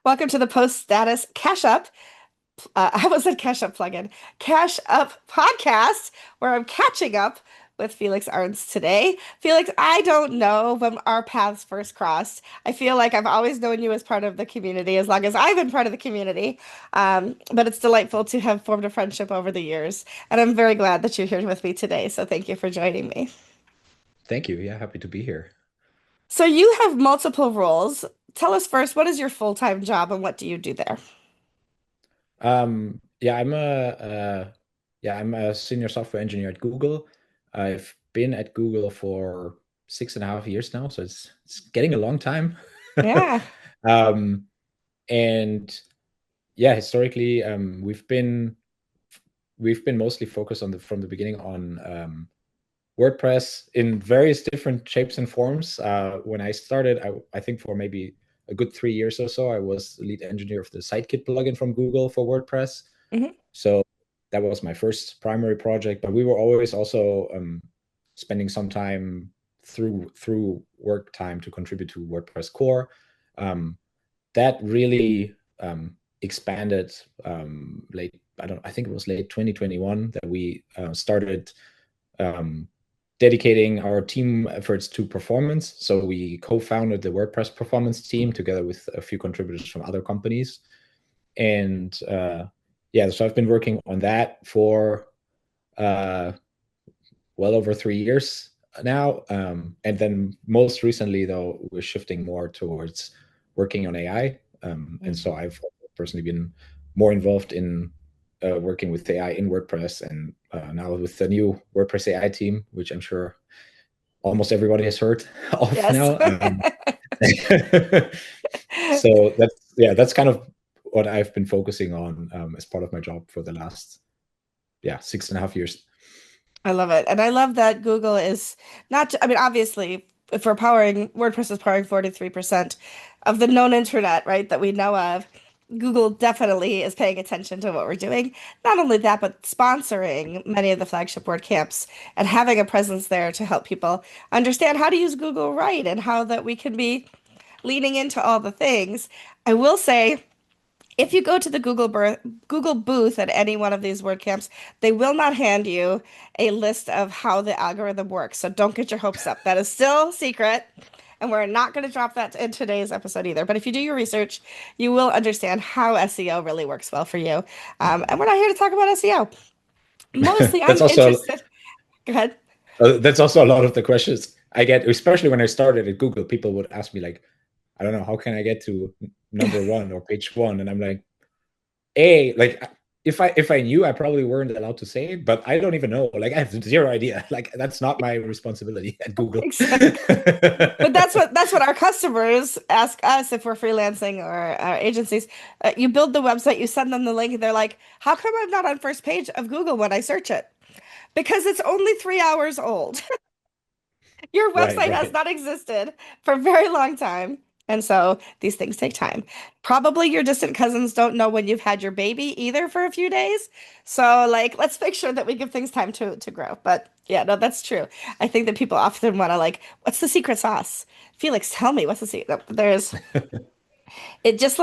Welcome to the Post Status Cash Up. I almost said Cash Up plugin. Cash Up podcast, where I'm catching up with Felix Arntz today. Felix, I don't know when our paths first crossed. I feel like I've always known you as part of the community, as long as I've been part of the community. But it's delightful to have formed a friendship over the years. And I'm very glad that you're here with me today. So thank you for joining me. Thank you. Yeah, happy to be here. So you have multiple roles. Tell us first, what is your full-time job and what do you do there? Yeah, I'm a senior software engineer at Google. I've been at Google for 6.5 years now, so it's getting a long time. Yeah. Um, and yeah, historically, we've been mostly focused on the from the beginning on WordPress in various different shapes and forms. When I started, I think for maybe a good 3 years or so, I was the lead engineer of the Sitekit plugin from Google for WordPress. Mhm. So that was my first primary project. But we were always also spending some time through work time to contribute to WordPress core. That really expanded I think it was late 2021 that we started um, dedicating our team efforts to performance. So we co-founded the WordPress performance team together with a few contributors from other companies. And yeah, so I've been working on that for uh, well over 3 years now. And then most recently, though, we're shifting more towards working on AI. And so I've personally been more involved in working with AI in WordPress and now with the new WordPress AI team, which I'm sure almost everybody has heard of Yes. now. So that's kind of what I've been focusing on as part of my job for the last 6.5 years. I love it. And I love that Google is not, I mean, obviously, if we're powering, WordPress is powering 43% of the known internet, right, that we know of. Google definitely is paying attention to what we're doing. Not only that, but sponsoring many of the flagship WordCamps and having a presence there to help people understand how to use Google right and how that we can be leaning into all the things. I will say, if you go to the Google booth at any one of these WordCamps, they will not hand you a list of how the algorithm works. So don't get your hopes up. That is still secret, and we're not going to drop that in today's episode either. But if you do your research, you will understand how SEO really works well for you. And we're not here to talk about SEO. Mostly, That's I'm also interested. Go ahead. that's also a lot of the questions I get, especially when I started at Google. People would ask me like, I don't know, how can I get to number one or page one? And I'm like, like if I knew, I probably weren't allowed to say it, but I don't even know. Like I have zero idea. Like that's not my responsibility at Google. But that's what our customers ask us if we're freelancing or our agencies. You build the website, you send them the link, and they're like, "How come I'm not on first page of Google when I search it?" Because it's only 3 hours old. Your Right, website has right. not existed for a very long time. And so these things take time. Probably your distant cousins don't know when you've had your baby either for a few days. So like let's make sure that we give things time to grow. But yeah, no, that's true. I think that people often want to like, what's the secret sauce? Felix, tell me what's the secret? There's it's just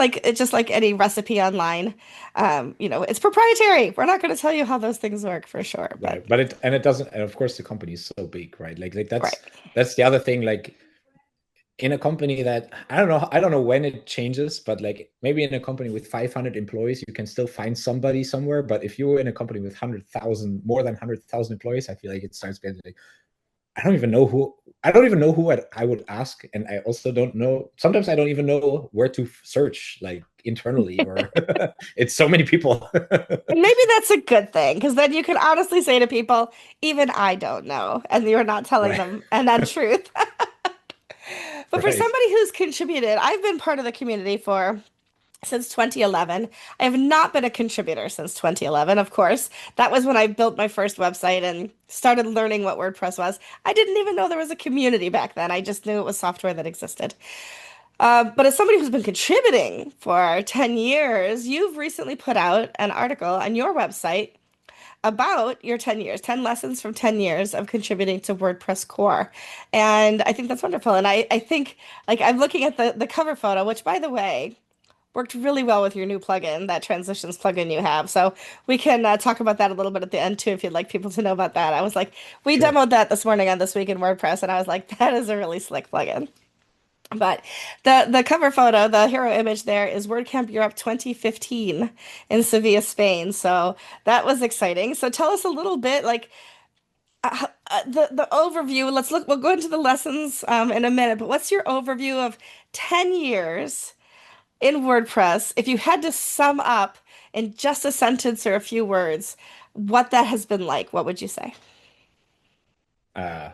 like any recipe online. It's proprietary. We're not going to tell you how those things work for sure. But Right. But it doesn't, and of course the company is so big, right? Like right. that's the other thing. Like in a company that I don't know when it changes, but like maybe in a company with 500 employees, you can still find somebody somewhere. But if you're in a company with 100,000, more than 100,000 employees, I feel like it starts getting like, I don't even know who I would ask. And I also don't know, sometimes I don't even know where to search like internally, or it's so many people. And maybe that's a good thing because then you can honestly say to people, even I don't know, and you're not telling Right. them an untruth. But for Right. somebody who's contributed, I've been part of the community for since 2011. I have not been a contributor since 2011, of course. That was when I built my first website and started learning what WordPress was. I didn't even know there was a community back then. I just knew it was software that existed. But as somebody who's been contributing for 10 years, you've recently put out an article on your website about your 10 years, 10 lessons from 10 years of contributing to WordPress core. And I think that's wonderful. And I think, like, I'm looking at the cover photo, which, by the way, worked really well with your new plugin, that transitions plugin you have. So we can talk about that a little bit at the end too, if you'd like people to know about that. I was like, we Sure. demoed that this morning on This Week in WordPress, and I was like, that is a really slick plugin. But the cover photo, the hero image there is WordCamp Europe 2015 in Sevilla, Spain. So that was exciting. So tell us a little bit, like the overview. Let's look. We'll go into the lessons in a minute. But what's your overview of 10 years in WordPress? If you had to sum up in just a sentence or a few words, what that has been like, what would you say? Uh,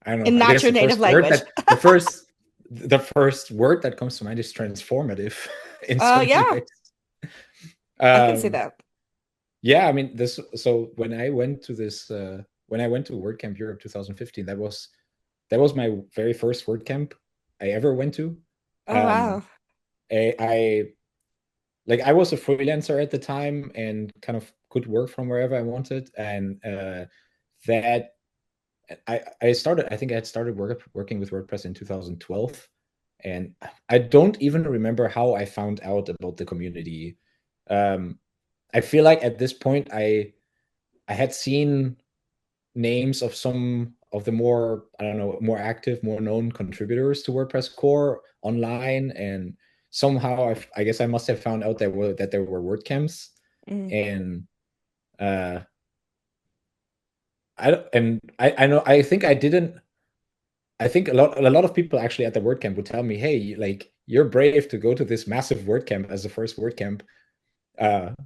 I don't know. In I not guess your native language. the first word that comes to mind is transformative in so many Yeah, ways. I can see Um, that. yeah, I mean this. So when I went to WordCamp Europe 2015, that was my very first WordCamp I ever went to. Oh Um, wow. I like I was a freelancer at the time and kind of could work from wherever I wanted, and that I started. I think I had started working with WordPress in 2012, and I don't even remember how I found out about the community. Um, I feel like at this point I had seen names of some of the more, I don't know, more active, more known contributors to WordPress core online, and somehow I guess I must have found out that there were WordCamps, Mm. and uh, I know I think I didn't. I think a lot of people actually at the WordCamp would tell me, "Hey, like you're brave to go to this massive WordCamp as the first WordCamp,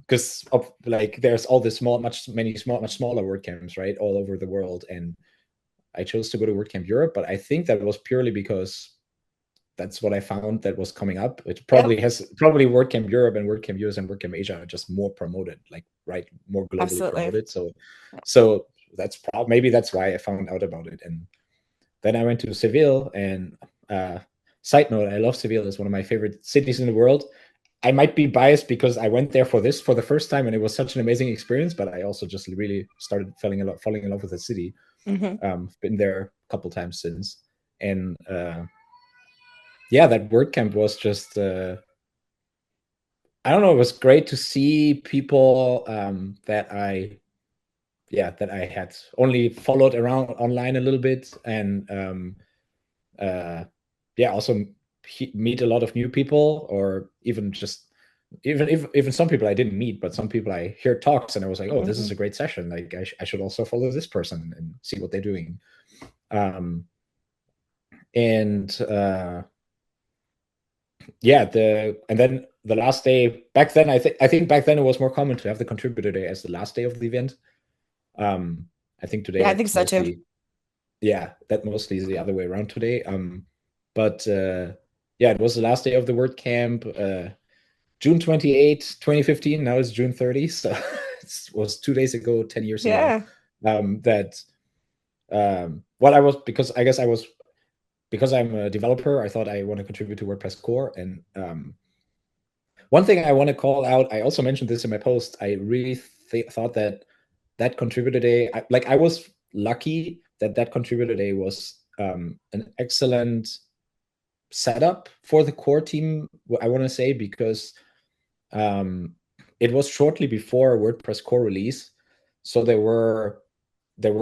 because of like there's all this much smaller WordCamps, right, all over the world." And I chose to go to WordCamp Europe, but I think that was purely because that's what I found that was coming up. It Yep, probably WordCamp Europe and WordCamp US and WordCamp Asia are just more promoted, like right, more globally absolutely. promoted. So that's probably maybe that's why I found out about it. And then I went to Seville, and side note, I love Seville. It's one of my favorite cities in the world. I might be biased because I went there for the first time and it was such an amazing experience, but I also just really started falling in love with the city. Hmm. Been there a couple times since, and yeah, that WordCamp was just I don't know. It was great to see people that I had only followed around online a little bit, and uh, yeah, also meet a lot of new people, or even just even some people I didn't meet, but some people I hear talks, and I was like, oh, this Hmm. is a great session. Like I should also follow this person and see what they're doing. Um, and yeah, and then the last day back then, I think back then it was more common to have the contributor day as the last day of the event. I think today Yeah, I think it's so too. mostly, yeah, that mostly is the other way around today. But yeah, it was the last day of the WordCamp, June 28th, 2015. Now it's June 30, so it was 2 days ago, 10 years ago. Yeah. That Well, I was, because I guess I was, because I'm a developer, I thought I want to contribute to WordPress core. And one thing I want to call out, I also mentioned this in my post. I really thought that that contributor day, I was lucky that that contributor day was an excellent setup for the core team, I want to say, because um, it was shortly before WordPress core release. So there were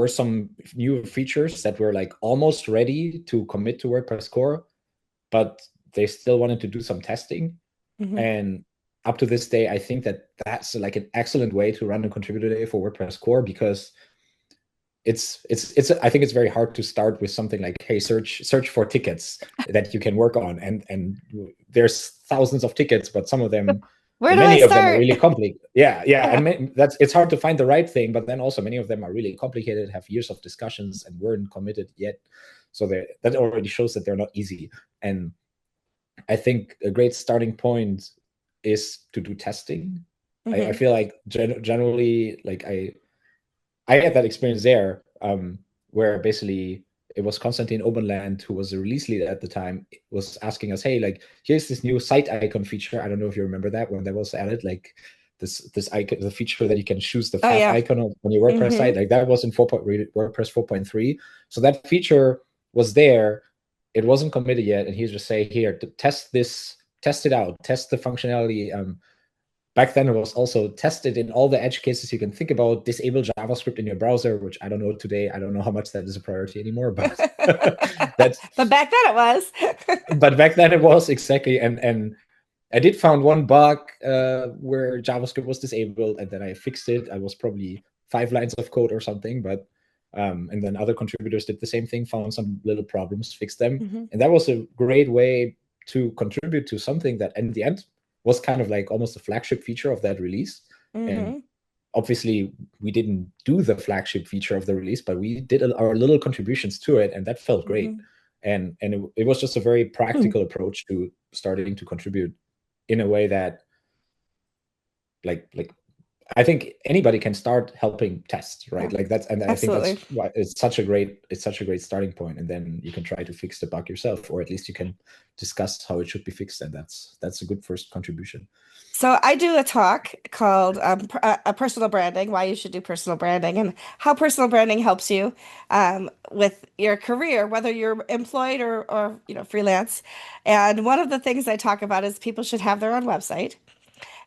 some new features that were like almost ready to commit to WordPress core, but they still wanted to do some testing. Hmm. And up to this day, I think that that's like an excellent way to run a contributor day for WordPress core, because it's I think it's very hard to start with something like, hey, search for tickets that you can work on, and there's thousands of tickets, but some of them, Where do I many of them are start? really complicated. Yeah, Yeah. and that's it's hard to find the right thing, but then also many of them are really complicated, have years of discussions, and weren't committed yet. So that already shows that they're not easy. And I think a great starting point is to do testing. I Hmm. feel like generally, like I had that experience there, where basically it was Konstantin Oberland, who was the release lead at the time, was asking us, "Hey, like here's this new site icon feature. I don't know if you remember that when that was added, like this icon, the feature that you can choose the Oh fab yeah. icon on your WordPress Hmm. site. Like that was in WordPress 4.3. So that feature was there. It wasn't committed yet, and he's just saying, here, test it out, test the functionality. Back then, it was also tested in all the edge cases you can think about. Disable JavaScript in your browser, which I don't know today. I don't know how much that is a priority anymore, but that's. But back then it was. But back then it was exactly, and I did found one bug where JavaScript was disabled, and then I fixed it. I was probably 5 lines of code or something, but and then other contributors did the same thing, found some little problems, fixed them, and that was a great way to contribute to something that, in the end, was kind of like almost a flagship feature of that release. And obviously, we didn't do the flagship feature of the release, but we did our little contributions to it, and that felt great. And it was just a very practical approach to starting to contribute in a way that, like I think anybody can start helping test, right? Like that's, and Absolutely. I think that's why it's such a great starting point. And then you can try to fix the bug yourself, or at least you can discuss how it should be fixed. And that's a good first contribution. So I do a talk called Personal Branding, why you should do personal branding, and how personal branding helps you with your career, whether you're employed or freelance. And one of the things I talk about is people should have their own website,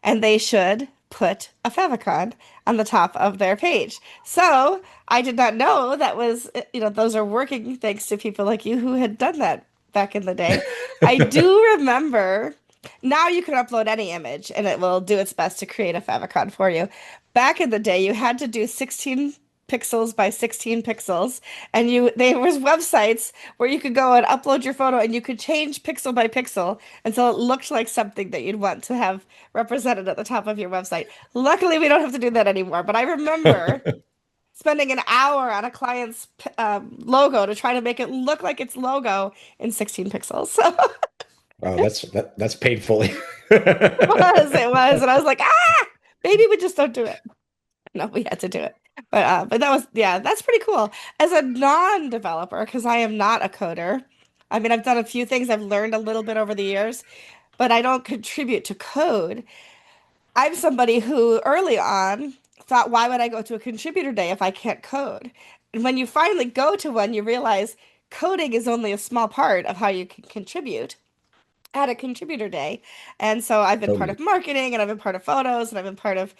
and they should put a favicon on the top of their page. So I did not know that was, those are working thanks to people like you who had done that back in the day. I do remember now you can upload any image and it will do its best to create a favicon for you. Back in the day, you had to do 16 pixels by 16 pixels, and there was websites where you could go and upload your photo and you could change pixel by pixel until it looked like something that you'd want to have represented at the top of your website. Luckily, we don't have to do that anymore, but I remember spending an hour on a client's logo to try to make it look like its logo in 16 pixels. So Oh, that's painful. it was, and I was like, maybe we just don't do it. No, we had to do it. But that was, yeah, that's pretty cool. As a non-developer, because I am not a coder. I mean, I've done a few things. I've learned a little bit over the years, but I don't contribute to code. I'm somebody who early on thought, why would I go to a contributor day if I can't code? And when you finally go to one, you realize coding is only a small part of how you can contribute at a contributor day. And so I've been part Totally. of marketing, and I've been part of photos, and I've been part of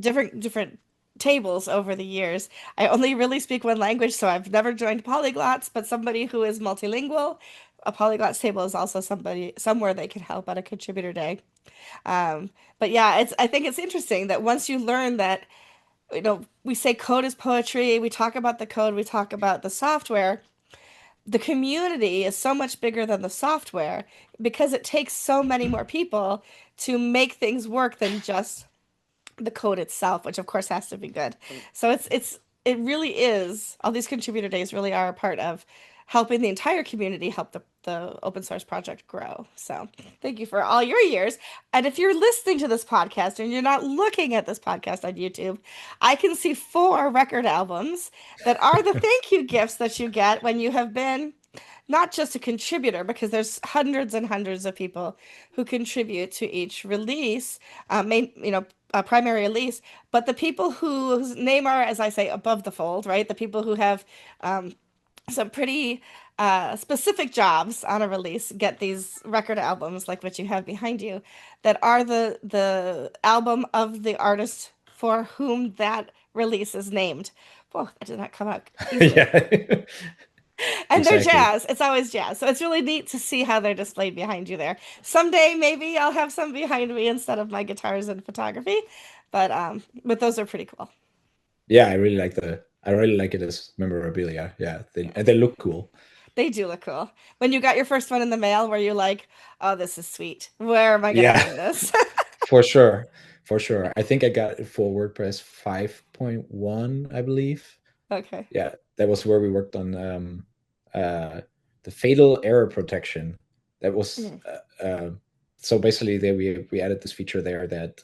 different tables over the years. I only really speak one language, so I've never joined polyglots, but somebody who is multilingual, a polyglots table is also somebody somewhere they can help at a contributor day. But yeah, I think it's interesting that once you learn that, we say code is poetry, we talk about the code, we talk about the software. The community is so much bigger than the software because it takes so many more people to make things work than just the code itself, which of course has to be good. So it really is, all these contributor days really are a part of helping the entire community help the open source project grow. So thank you for all your years. And if you're listening to this podcast and you're not looking at this podcast on YouTube, I can see 4 record albums that are the thank you gifts that you get when you have been not just a contributor, because there's hundreds and hundreds of people who contribute to each release, primary release, but the people whose name are, as I say, above the fold, right? The people who have some pretty specific jobs on a release get these record albums like what you have behind you, that are the album of the artist for whom that release is named. Whoa, that did not come out easily. Yeah. And they're Exactly. jazz. It's always jazz. So it's really neat to see how they're displayed behind you there. Someday maybe I'll have some behind me instead of my guitars and photography. But those are pretty cool. Yeah, I really like it as memorabilia. Yeah, they look cool. They do look cool. When you got your first one in the mail, were you like, oh, this is sweet. Where am I gonna Yeah, hang this? for sure. For sure. I think I got it for WordPress 5.1, I believe. Okay. Yeah, that was where we worked on uh, the fatal error protection. That was Mhm. so basically there we added this feature there that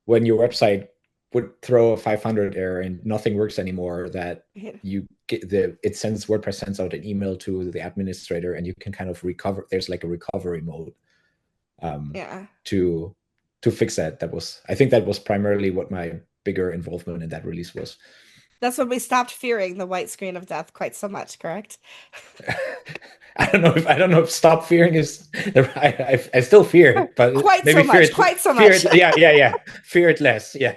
when your website would throw a 500 error and nothing works anymore, that Yeah. you get WordPress sends out an email to the administrator, and you can kind of recover. There's like a recovery mode Yeah. to fix that. I think that was primarily what my bigger involvement in that release was. That's when we stopped fearing the white screen of death quite so much, correct? I don't know if stop fearing is I still fear it, but Quite so maybe much, quite so fear much. it, yeah, fear it less, yeah.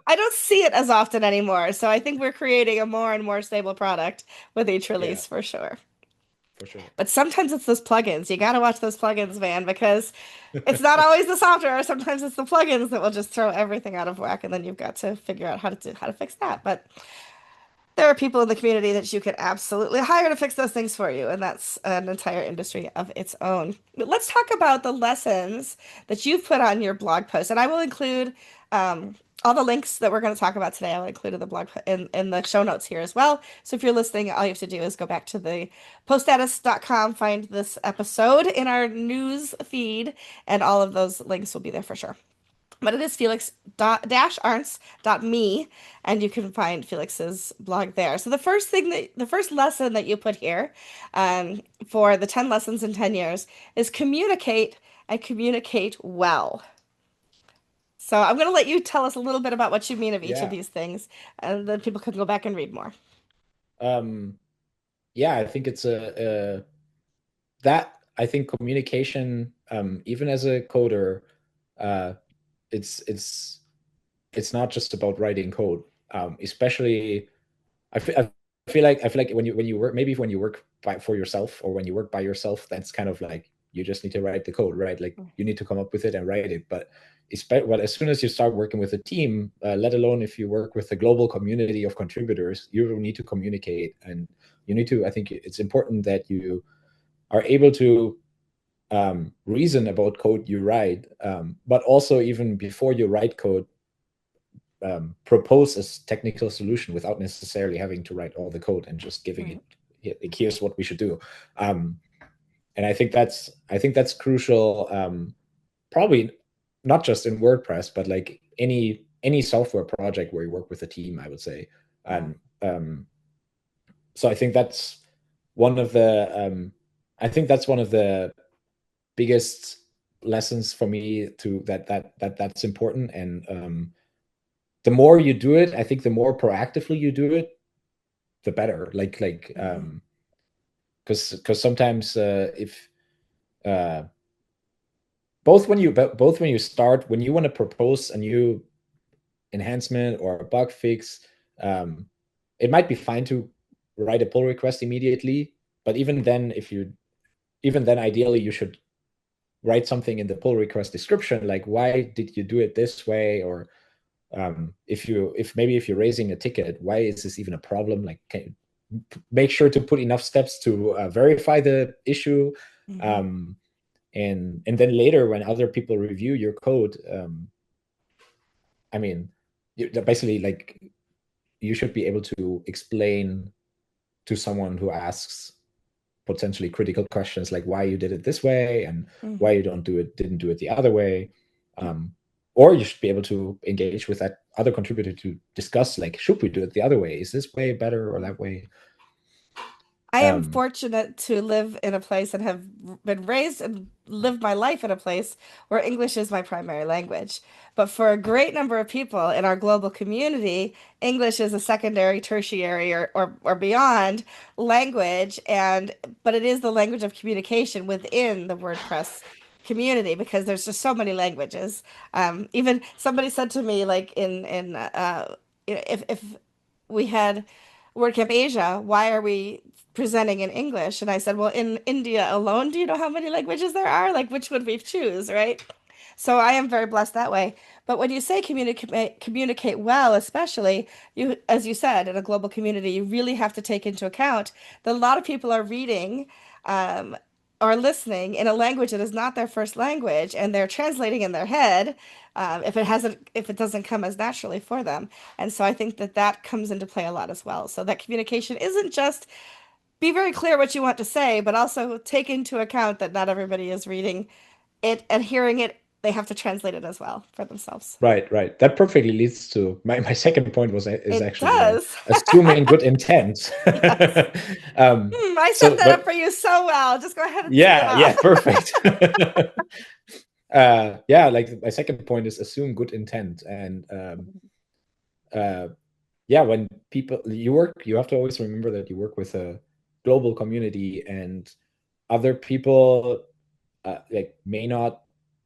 I don't see it as often anymore, so I think we're creating a more and more stable product with each Yeah, release for sure. for sure. But sometimes it's those plugins. You gotta watch those plugins, man, because it's not always the software. Sometimes it's the plugins that will just throw everything out of whack, and then you've got to figure out how to fix that. But there are people in the community that you could absolutely hire to fix those things for you, and that's an entire industry of its own. But let's talk about the lessons that you've put on your blog post, and I will include all the links that we're going to talk about today. I'll include in the in the show notes here as well. So if you're listening, all you have to do is go back to the poststatus.com, find this episode in our news feed, and all of those links will be there for sure. But it is Felix-Arntz.me, and you can find Felix's blog there. So the first lesson that you put here, for the 10 lessons in 10 years is communicate and communicate well. So I'm going to let you tell us a little bit about what you mean of each of Yeah. these things, and then people can go back and read more. Um, yeah, I think it's that I think communication, even as a coder, uh, it's it's not just about writing code. Especially, I feel like when you work, maybe when you work for yourself or when you work by yourself, that's kind of like you just need to write the code, right? Like you need to come up with it and write it. But as soon as you start working with a team, let alone if you work with a global community of contributors, you need to communicate, and you need to. I think it's important that you are able to reason about code you write, but also even before you write code, propose a technical solution without necessarily having to write all the code and just giving Right. it, here's what we should do. And I think that's crucial. Probably not just in WordPress, but like any software project where you work with a team, I would say. Yeah. And so I think that's one of the I think that's one of the biggest lessons for me to that's important. And the more you do it, I think the more proactively you do it, the better. Mhm. Because sometimes if uh, both when you start, when you want to propose a new enhancement or a bug fix, um, it might be fine to write a pull request immediately. But even then, ideally, you should write something in the pull request description, like why did you do it this way, or if you're raising a ticket, why is this even a problem? Like, make sure to put enough steps to verify the issue, Mhm. um, and then later when other people review your code, I mean, basically like you should be able to explain to someone who asks potentially critical questions like why you did it this way and why Mhm. you didn't do it the other way. um, or you should be able to engage with that other contributor to discuss like, should we do it the other way, is this way better or that way? I am um, fortunate to live in a place and have been raised and lived my life in a place where English is my primary language. But for a great number of people in our global community, English is a secondary, tertiary, or beyond language, and but it is the language of communication within the WordPress community because there's just so many languages. Even somebody said to me, like if we had WordCamp Asia, why are we presenting in English? And I said, well, in India alone, do you know how many languages there are? Like, which would we choose, right? So I am very blessed that way. But when you say communicate well, especially you, as you said, in a global community, you really have to take into account that a lot of people are reading, um, or listening in a language that is not their first language, and they're translating in their head, if it doesn't come as naturally for them. And so I think that that comes into play a lot as well. So that communication isn't just be very clear what you want to say, but also take into account that not everybody is reading it and hearing it. They have to translate it as well for themselves. right, that perfectly leads to my second point is It actually does. assuming good intent. Yes. I set So that up for but you so well. Just go ahead and tee it yeah, off. perfect. Yeah, like my second point is assume good intent. And uh, yeah, when people you work, you have to always remember that you work with a global community, and other people like may not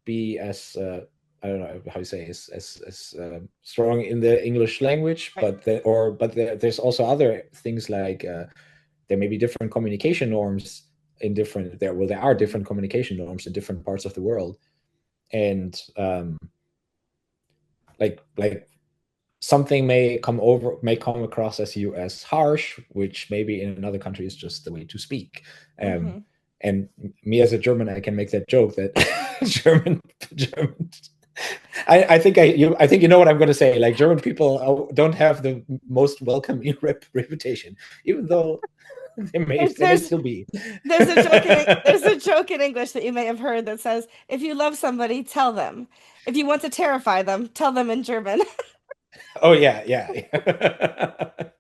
be as I don't know how you say as strong in the English language, Right. there's also other things like there may be different communication norms in different there are different communication norms in different parts of the world, and like something may come across as you as harsh, which maybe in another country is just the way to speak. Um, Hmm. and me as a German, I can make that joke that German. I think I think you know what I'm going to say. Like German people don't have the most welcoming reputation, even though There's they may there's still be. there's a joke in English that you may have heard that says, if you love somebody, tell them. If you want to terrify them, tell them in German. Oh yeah, yeah. It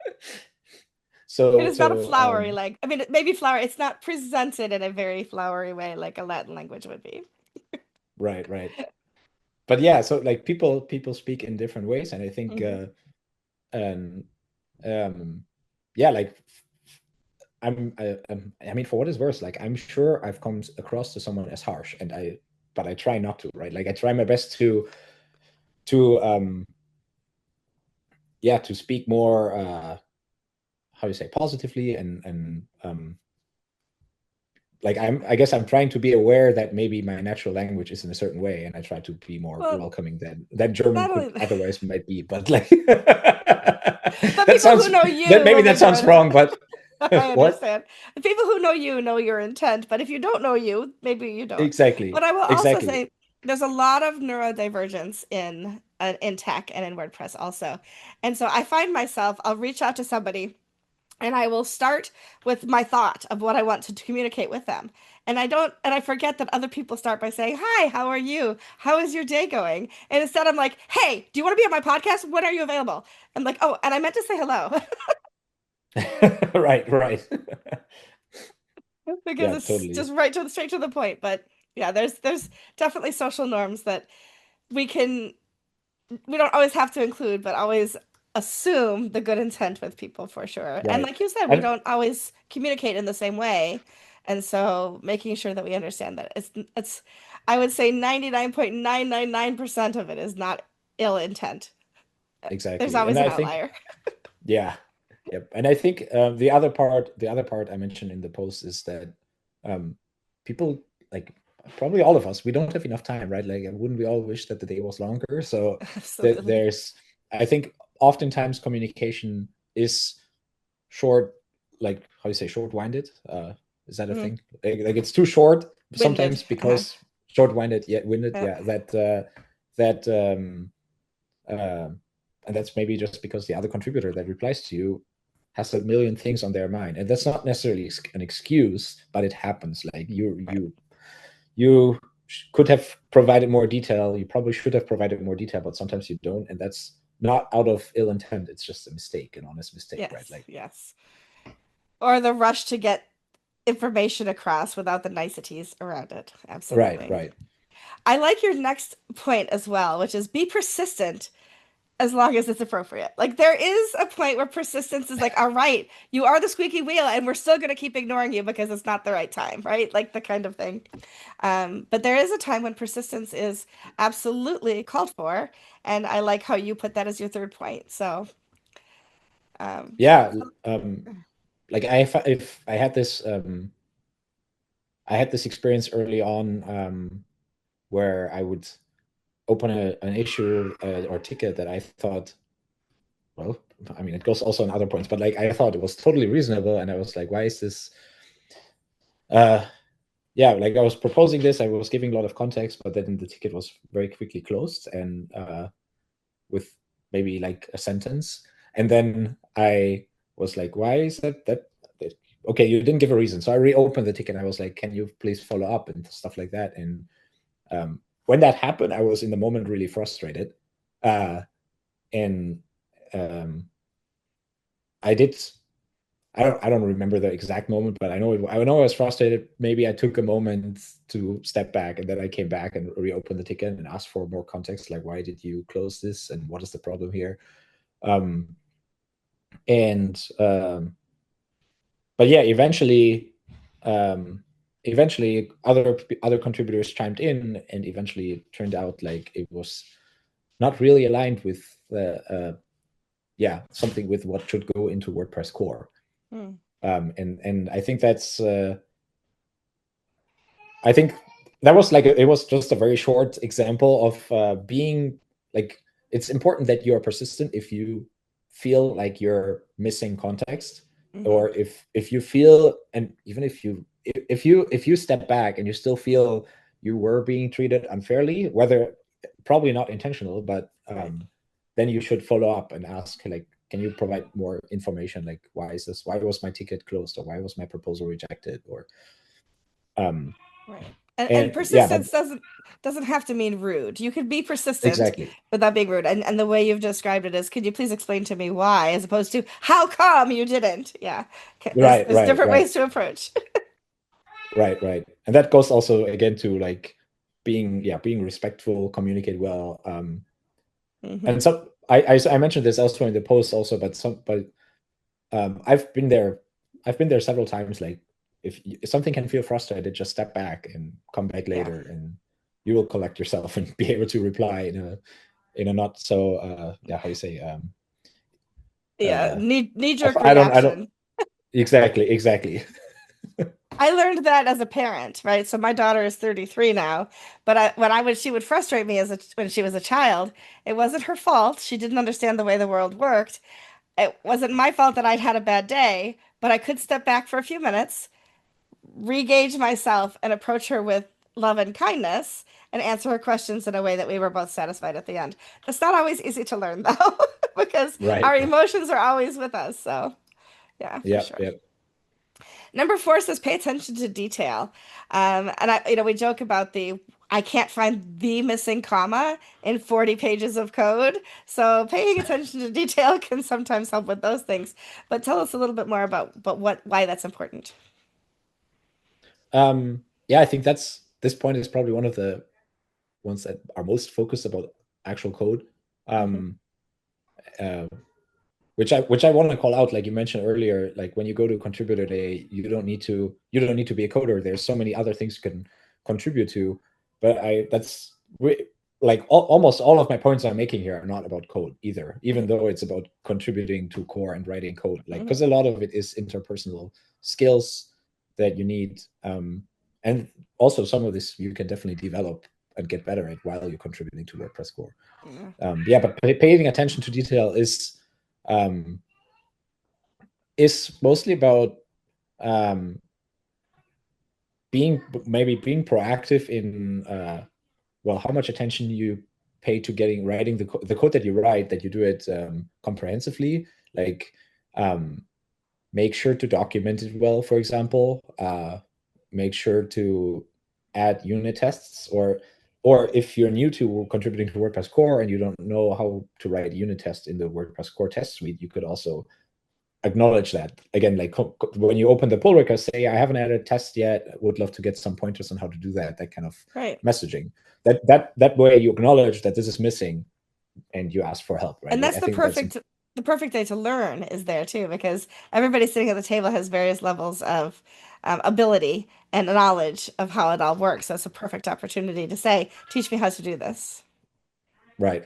so is not a so flowery um, like. I mean, it may be flowery. It's not presented in a very flowery way like a Latin language would be. right, right. But yeah, so like people speak in different ways, and I think Hmm. and yeah, like I mean, for what it's worth, like I'm sure I've come across to someone as harsh, but I try not to, right? Like I try my best to yeah, to speak more how do you say, positively, and like I guess I'm trying to be aware that maybe my natural language is in a certain way, and I try to be more Well, welcoming than German not could only otherwise might be. But like but that people who sounds know that you maybe will that make their sounds own. wrong, but I what? understand. The people who know your intent, but if you don't know you, maybe you don't. But Exactly, I will also exactly. say there's a lot of neurodivergence in tech and in WordPress also. And so I find myself, I'll reach out to somebody and I will start with my thought of what I want to communicate with them. And I forget that other people start by saying, "Hi, how are you? How is your day going?" And instead I'm like, "Hey, do you want to be on my podcast? When are you available?" I'm like, "Oh, and I meant to say hello." Right, right. Because Yeah, it's totally. just straight to the point. But yeah, there's definitely social norms that we can we don't always have to include, but always assume the good intent with people for sure. And Right. like you said, we And don't always communicate in the same way. And so making sure that we understand that it's I would say 99.999% of it is not ill intent. There's exactly. always And an I think, outlier. yeah. Yep. And I think the other part I mentioned in the post is that um, people, like probably all of us, we don't have enough time, right? Like, wouldn't we all wish that the day was longer? So Absolutely. I think oftentimes communication is short, like how you say, short-winded. Is that a Mhm. thing? Like it's too short Winded. sometimes because short-winded, yet winded. Yeah. Yeah, that uh, and that's maybe just because the other contributor that replies to you has a million things on their mind, and that's not necessarily an excuse, but it happens. Like you could have provided more detail. You probably should have provided more detail, but sometimes you don't, and that's not out of ill intent. It's just a mistake, an honest mistake, right? Yes, Like yes. Or the rush to get information across without the niceties around it. right, Absolutely. right. I like your next point as well, which is be persistent as long as it's appropriate. Like there is a point where persistence is like, all right, you are the squeaky wheel and we're still going to keep ignoring you because it's not the right time, right? Like the kind of thing. But there is a time when persistence is absolutely called for. And I like how you put that as your third point. So, um, Yeah. Like if I had this experience early on where I would open an issue or ticket that I thought, well, I mean, it goes also on other points, but like I thought it was totally reasonable, and I was like, why is this? Uh, yeah, like I was proposing this, I was giving a lot of context, but then the ticket was very quickly closed, and with maybe like a sentence, and then I was like, why is that? Okay, you didn't give a reason, so I reopened the ticket. And I was like, can you please follow up and stuff like that? And when that happened, I was in the moment really frustrated, uh, and um, I did. I don't remember the exact moment, but I know I was frustrated. Maybe I took a moment to step back, and then I came back and reopened the ticket and asked for more context, like why did you close this and what is the problem here? Um, And but yeah, eventually other contributors chimed in, and eventually it turned out like it was not really aligned with something with what should go into WordPress core. And I think that's I think that was like it was just a very short example of being like, it's important that you are persistent if you feel like you're missing context, or if you feel, and even if you step back and you still feel you were being treated unfairly, whether probably not intentional, but then you should follow up and ask, like, can you provide more information, like why was my ticket closed, or why was my proposal rejected, or Right. And and yeah, but persistence doesn't have to mean rude. You could be persistent exactly. without being rude. And the way you've described it is, could you please explain to me why, as opposed to how come you didn't? Yeah. Okay, Right, there's right, different right, ways to approach. right. And that goes also again to like being respectful, communicate well. And so I mentioned this elsewhere in the post also, but I've been there several times. Like if something can feel frustrated, just step back and come back Yeah. later, and you will collect yourself and be able to reply in a not so how you say Yeah. uh Knee-jerk I don't reaction. exactly. I learned that as a parent, right? So my daughter is 33 now, but she would frustrate me when she was a child. It wasn't her fault. She didn't understand the way the world worked. It wasn't my fault that I'd had a bad day, but I could step back for a few minutes, re-gauge myself, and approach her with love and kindness and answer her questions in a way that we were both satisfied at the end. It's not always easy to learn though, because Right. our emotions are always with us. So, yeah, for Yep, sure. yep. Number four says pay attention to detail. And we joke about I can't find the missing comma in 40 pages of code. So paying attention to detail can sometimes help with those things. But tell us a little bit more about why that's important. Yeah, I think this point is probably one of the ones that are most focused about actual code. Hmm. Um, uh, which I want to call out, like you mentioned earlier, like when you go to contributor day, you don't need to be a coder. There's so many other things you can contribute to. But like almost all of my points I'm making here are not about code either, even though it's about contributing to core and writing code, like because a lot of it is interpersonal skills that you need. And also some of this you can definitely develop and get better at while you're contributing to WordPress core. Yeah. Yeah, but paying attention to detail um, is mostly about um, being proactive in how much attention you pay to writing the code that you write, that you do it comprehensively, like make sure to document it well, for example, make sure to add unit tests, or if you're new to contributing to WordPress core and you don't know how to write a unit test in the WordPress core test suite, you could also acknowledge that again, like when you open the pull request, say I haven't added a test yet, would love to get some pointers on how to do that kind of Right. messaging. That way you acknowledge that this is missing and you ask for help, right? And Like that's I think that's the perfect day to learn is there too, because everybody sitting at the table has various levels of ability and knowledge of how it all works. So it's a perfect opportunity to say, teach me how to do this. right.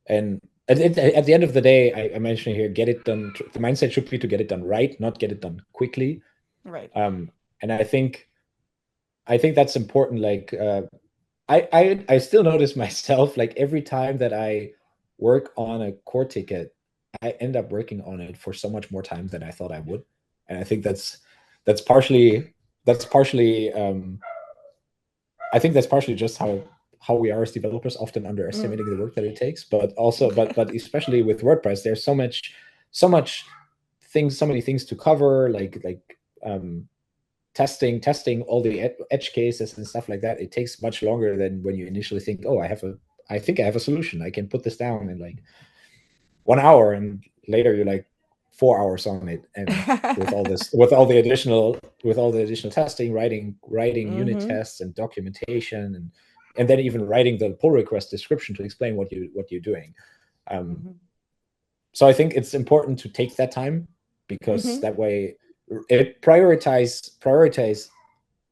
And at the end of the day, I mentioned here, get it done. The mindset should be to get it done right, not get it done quickly. Right. And I think that's important. Like I still notice myself, like every time that I work on a core ticket, I end up working on it for so much more time than I thought I would. And I think that's partially that's partially I think that's partially just how we are as developers, often Mm. underestimating the work that it takes. But also, but especially with WordPress, there's so much so many things to cover, like testing all the edge cases and stuff like that. It takes much longer than when you initially think, oh, I think I have a solution. I can put this down in like 1 hour, and later you're like 4 hours on it, and with all the additional testing, writing unit Hmm. tests and documentation, and then even writing the pull request description to explain what you're doing. Um, Hmm. so I think it's important to take that time, because Hmm. that way it prioritize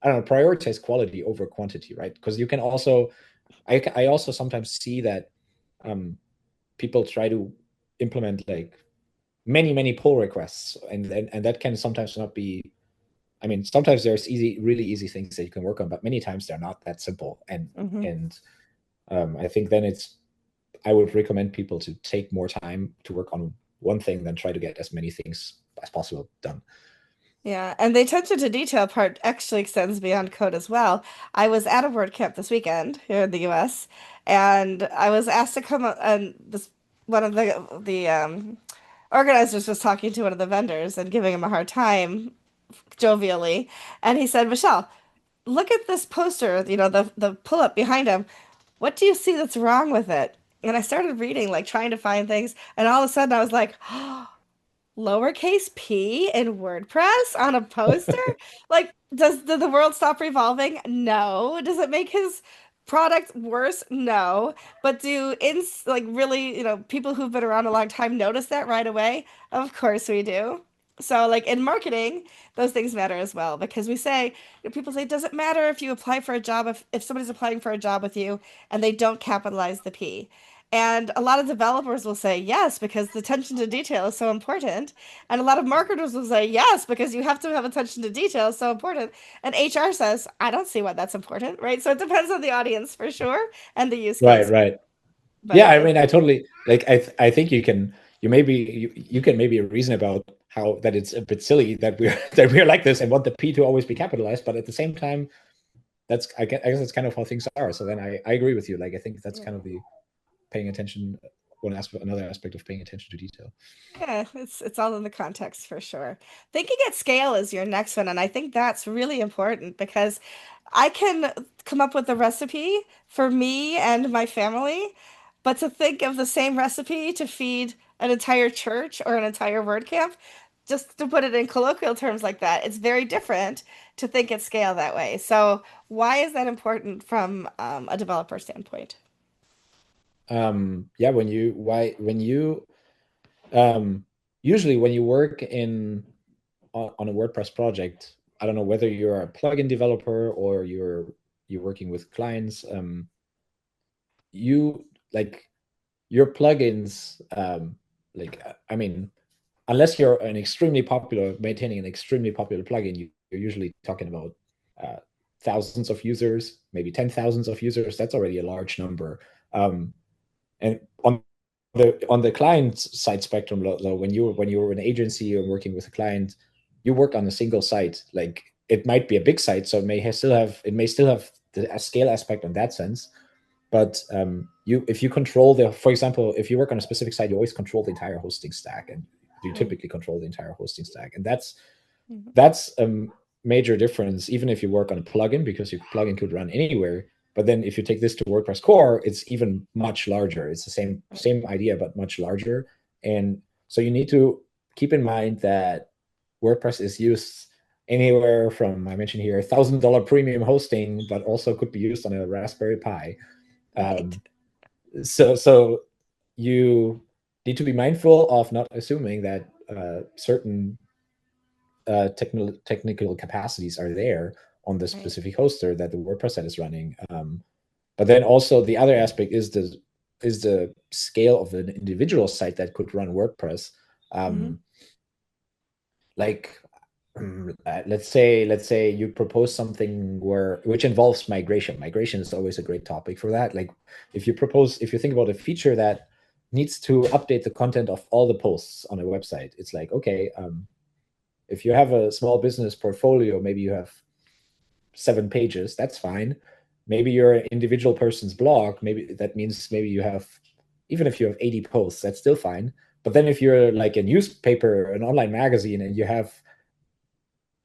I don't know, prioritize quality over quantity, right? Because you can also I also sometimes see that um, people try to implement like many pull requests, and that can sometimes not be. I mean, sometimes there's really easy things that you can work on, but many times they're not that simple. Hmm. And I think then I would recommend people to take more time to work on one thing than try to get as many things as possible done. Yeah, and the attention to detail part actually extends beyond code as well. I was at a WordCamp this weekend here in the US, and I was asked to come and this one of the organizers was talking to one of the vendors and giving him a hard time jovially, and he said, "Michelle, look at this poster, the pull up behind him. What do you see that's wrong with it?" And I started reading, like trying to find things, and all of a sudden I was like, lowercase p in WordPress on a poster? Like, did the world stop revolving? No. Does it make his product worse? No. But do ins like really, people who've been around a long time notice that right away? Of course we do. So, like in marketing, those things matter as well because people say it doesn't matter if you apply for a job if somebody's applying for a job with you and they don't capitalize the P. And a lot of developers will say yes because the attention to detail is so important. And a lot of marketers will say yes because you have to have attention to detail, it's so important. And HR says, I don't see why that's important, right? So it depends on the audience for sure and the use Right, case. right. But Yeah, I mean, I totally like. I think you can maybe reason about how that it's a bit silly that we're that we're like this and want the P to always be capitalized, but at the same time, I guess that's kind of how things are. So then I agree with you. Like I think that's yeah. kind of the paying attention, another aspect of paying attention to detail. Yeah, it's all in the context for sure. Thinking at scale is your next one, and I think that's really important because I can come up with a recipe for me and my family, but to think of the same recipe to feed an entire church or an entire word camp, just to put it in colloquial terms like that, it's very different to think at scale that way. So why is that important from a developer standpoint? Yeah, when you um, usually when you work on a WordPress project, I don't know whether you're a plugin developer or you're working with clients. You like your plugins. I mean, unless you're maintaining an extremely popular plugin, you're usually talking about uh, thousands of users, maybe 10,000s of users. That's already a large number. And on the client side spectrum, though, when you're an agency or working with a client, you work on a single site. Like it might be a big site, so it may still have the scale aspect in that sense. But you if you control for example, if you work on a specific site, you always control the entire hosting stack, and you typically control the entire hosting stack, and Mm-hmm. that's a major difference, even if you work on a plugin, because your plugin could run anywhere. But then if you take this to WordPress core, it's even much larger. It's the Right. same idea, but much larger. And so you need to keep in mind that WordPress is used anywhere from, I mentioned here, $1,000 premium hosting, but also could be used on a Raspberry Pi. Right. Um, so you need to be mindful of not assuming that certain technical capacities are there on the Right. specific hoster that the WordPress site is running. But then also the other aspect is the scale of an individual site that could run WordPress. Mm-hmm. Um, like let's say you propose something which involves migration. Migration is always a great topic for that. Like if you think about a feature that needs to update the content of all the posts on a website, it's like, okay, if you have a small business portfolio, maybe you have 7 pages, that's fine. Maybe you're an individual person's blog, maybe that means maybe you have, even if you have 80 posts, that's still fine. But then if you're like a newspaper, an online magazine, and you have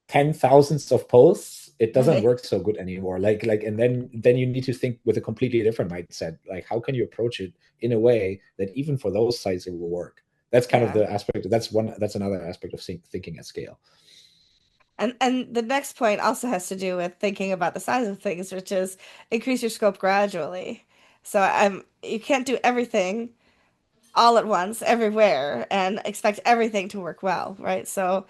10,000s of posts, it doesn't Right. work so good anymore. And then you need to think with a completely different mindset. Like, how can you approach it in a way that even for those sites it will work? That's kind of Yeah. the aspect. That's another aspect of thinking at scale. And the next point also has to do with thinking about the size of things, which is increase your scope gradually. So you can't do everything all at once everywhere and expect everything to work well, right? So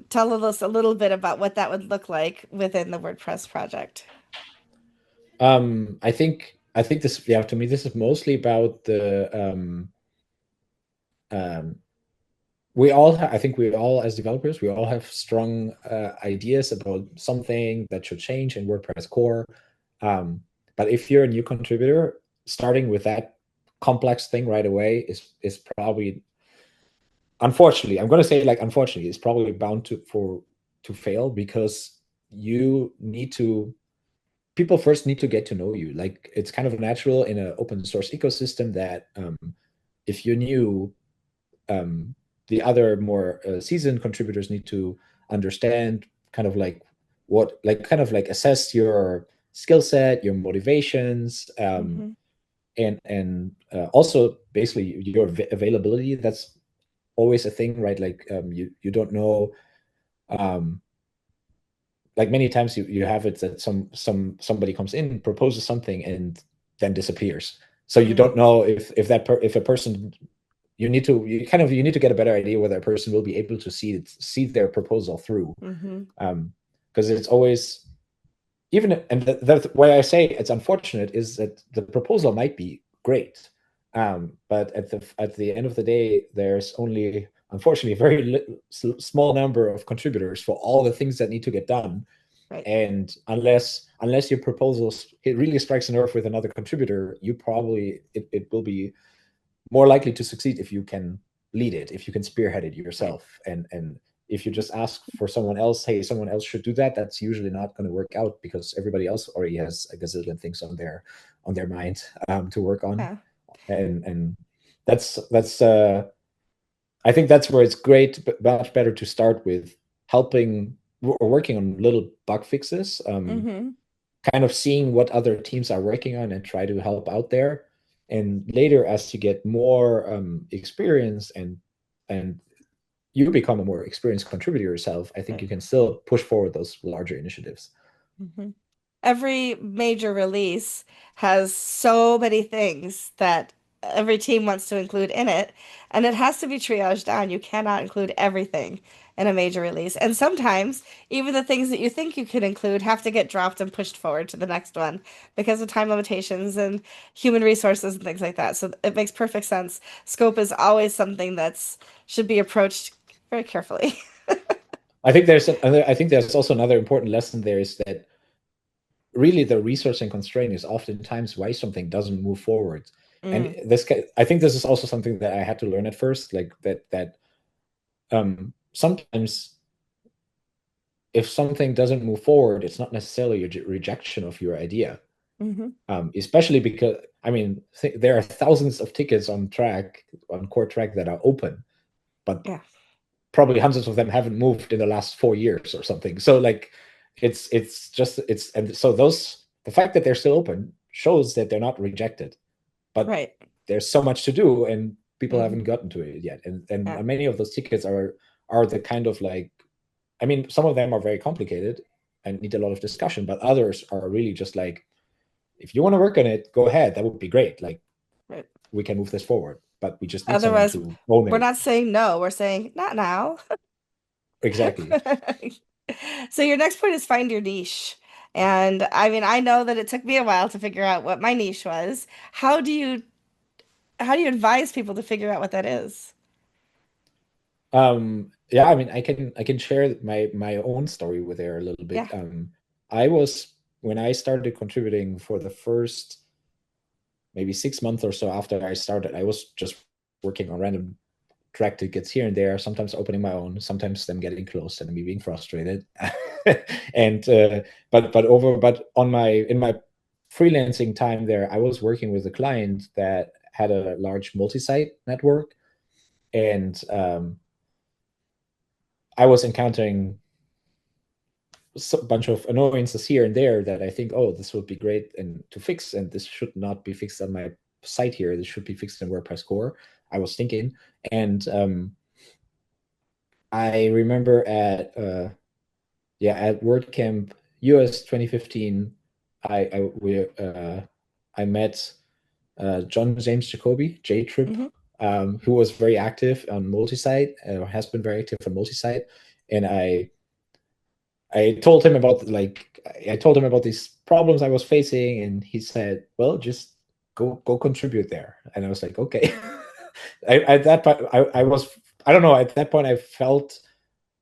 tell us a little bit about what that would look like within the WordPress project. I think this, yeah, to me this is mostly about the um, I think we all, as developers, we all have strong ideas about something that should change in WordPress core. But if you're a new contributor, starting with that complex thing right away is probably, unfortunately, I'm going to say, like, unfortunately, it's probably bound to fail, because you need to people first need to get to know you. Like, it's kind of natural in an open source ecosystem that if you're new, um, the other more seasoned contributors need to understand, kind of like assess your skill set, your motivations, Hmm. and also basically your availability. That's always a thing, right? Like, you don't know, um, like, many times you have it that somebody comes in, proposes something, and then disappears. So you Mm. don't know if a person, you need to get a better idea whether a person will be able to see their proposal through. Hmm. Because it's always, even, and the way I say it's unfortunate is that the proposal might be great, but at the end of the day, there's only, unfortunately, a very small number of contributors for all the things that need to get done. Right. And unless your proposals, it really strikes a nerve with another contributor, it will be more likely to succeed if you can lead it, if you can spearhead it Right. yourself. And if you just ask for someone else, hey, someone else should do that, that's usually not going to work out, because everybody else already has a gazillion things on their mind, to work on. Yeah. And that's I think that's where it's great, but much better to start with helping or working on little bug fixes, Hmm. kind of seeing what other teams are working on and try to help out there. And later, as you get more experience, and you become a more experienced contributor yourself, I think Right. you can still push forward those larger initiatives. Hmm. Every major release has so many things that every team wants to include in it, and it has to be triaged down. You cannot include everything in a major release. And sometimes even the things that you think you could include have to get dropped and pushed forward to the next one because of time limitations and human resources and things like that. So it makes perfect sense. Scope is always something that's should be approached very carefully. I think there's also another important lesson there, is that really the resource and constraint is oftentimes why something doesn't move forward. And Mm, I think this is also something that I had to learn at first, like that sometimes if something doesn't move forward, it's not necessarily a rejection of your idea. hmm. Especially because, I mean, there are thousands of tickets on core track that are open, but Yeah, probably hundreds of them haven't moved in the last 4 years or something. So, like, and so the fact that they're still open shows that they're not rejected, but right. there's so much to do, and people haven't Hmm. gotten to it yet. And Yeah, many of those tickets are the kind of, like, I mean, some of them are very complicated and need a lot of discussion, but others are really just like, if you want to work on it, go ahead. That would be great. Like, right. we can move this forward, but we just need someone Otherwise, to own we're it. not saying no, we're saying not now. Exactly. So your next point is find your niche. And I mean, I know that it took me a while to figure out what my niche was. How do you advise people to figure out what that is? Yeah, I mean, I can share my own story with there a little bit. Yeah. I was When I started contributing for the first maybe 6 months or so after I started, I was just working on random track tickets here and there, sometimes opening my own, sometimes them getting closed and me being frustrated. and but on my in my freelancing time there, I was working with a client that had a large multi-site network, and I was encountering a bunch of annoyances here and there that I think, oh, this would be great and to fix, and this should not be fixed on my site here. This should be fixed in WordPress core, I was thinking. And I remember at WordCamp US 2015, I met John James Jacoby, J Trip. Hmm. who was very active on multi-site, has been very active on multi-site, and I told him about these problems I was facing, and he said, "Well, just go contribute there." And I was like, "Okay." At that point, I was, I don't know. At that point, I felt,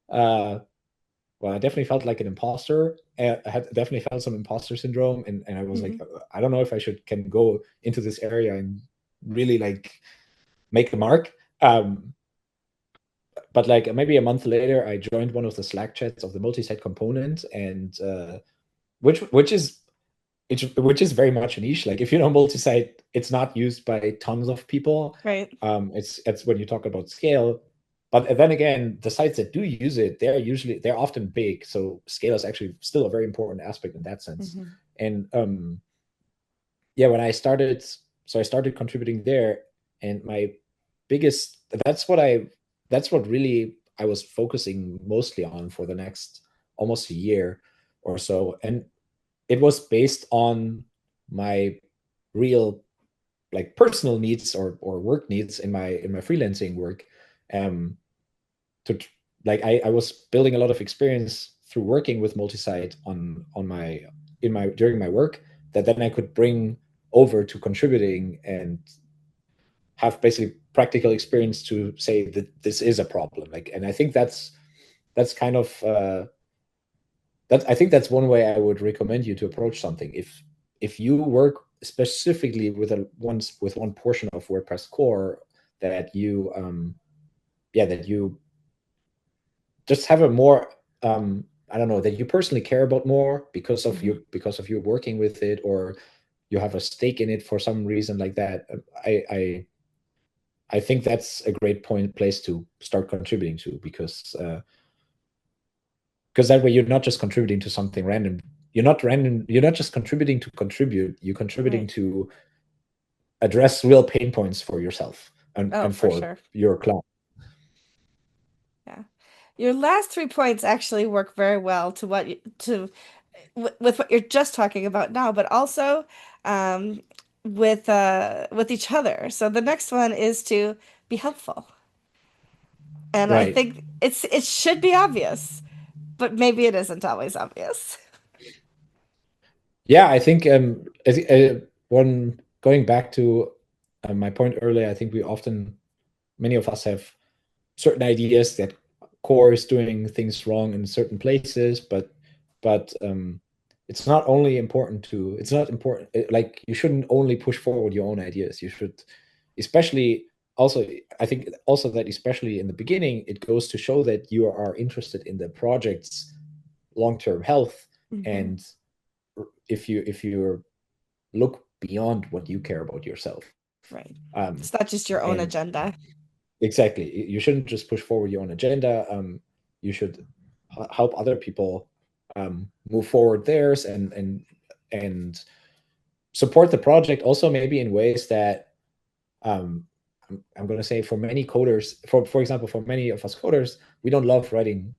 well, I definitely felt like an imposter. I had definitely felt some imposter syndrome, and I was like, Hmm. I don't know if I can go into this area and really like make a mark. But like maybe a month later, I joined one of the Slack chats of the multi-site component, and which is which is very much a niche. Like if you know multi-site, it's not used by tons of people. Right. It's when you talk about scale. But then again, the sites that do use it, they're often big. So scale is actually still a very important aspect in that sense. Hmm. And yeah, when I started, so I started contributing there, and my biggest that's what really I was focusing mostly on for the next almost a year or so. And it was based on my real like personal needs or work needs in my freelancing work. um to like I was building a lot of experience through working with multi-site on my in my during my work, that then I could bring over to contributing and have basically practical experience to say that this is a problem. Like, and I think that's kind of that I think that's one way I would recommend you to approach something. If you work specifically with one portion of WordPress core, that you yeah, that you just have a more I don't know, that you personally care about more because of Hmm. you working with it, or you have a stake in it for some reason like that. I think that's a great place to start contributing to, because that way you're not just contributing to something random. You're not just contributing to contribute. You're contributing Right. to address real pain points for yourself Oh, and for for sure. your client. Yeah. Your last 3 points actually work very well to with what you're just talking about now, but also um, with each other. So the next one is to be helpful. And I Right. think it should be obvious, but maybe it isn't always obvious. Yeah, I think when going back to my point earlier, I think many of us have certain ideas that core is doing things wrong in certain places, but it's not important, like you shouldn't only push forward your own ideas. You should, especially also, I think also that especially in the beginning, it goes to show that you are interested in the project's long-term health. Hmm. And if you look beyond what you care about yourself, Right. It's not just your and own agenda. exactly, you shouldn't just push forward your own agenda. You should help other people move forward theirs, and support the project also, maybe in ways that um, I'm going to say, for many coders, for example, for many of us coders, we don't love writing